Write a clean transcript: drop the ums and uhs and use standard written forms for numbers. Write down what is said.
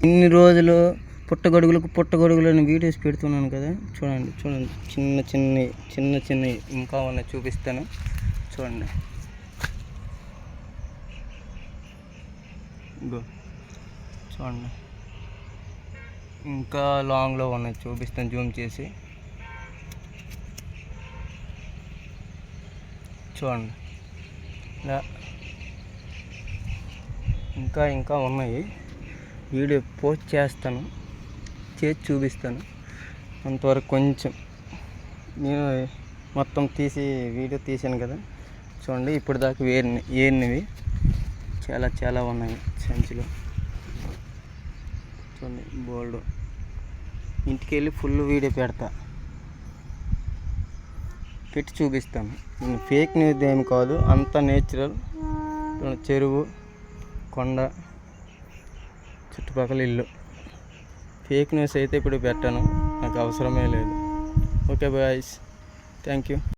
ఇన్ని రోజులు పుట్టగొడుగులని వీడియోస్ పెడుతున్నాను కదా, చూడండి చిన్న చిన్న ఇంకా ఉన్నాయి, చూపిస్తాను చూడండి. ఇగో చూడండి, ఇంకా లాంగ్లో ఉన్నాయి, చూపిస్తాను జూమ్ చేసి. చూడండి ఇలా ఇంకా ఉన్నాయి. వీడియో పోస్ట్ చేస్తాను, చేసి చూపిస్తాను. అంతవరకు కొంచెం నేను మొత్తం వీడియో తీసాను కదా, చూడండి. ఇప్పుడు దాకా ఏరినవి చాలా ఉన్నాయి సంచిలో. చూడండి బోల్డ్. ఇంటికి వెళ్ళి ఫుల్ వీడియో పెట్టి చూపిస్తాను. నేను ఫేక్ న్యూస్ ఏమి కాదు, అంతా నేచురల్. చెరువు, కొండ, చుట్టుపక్కల ఇల్లు. ఫేక్ న్యూస్ అయితే ఇప్పుడు పెట్టాను, నాకు అవసరమే లేదు. Okay boys, thank you.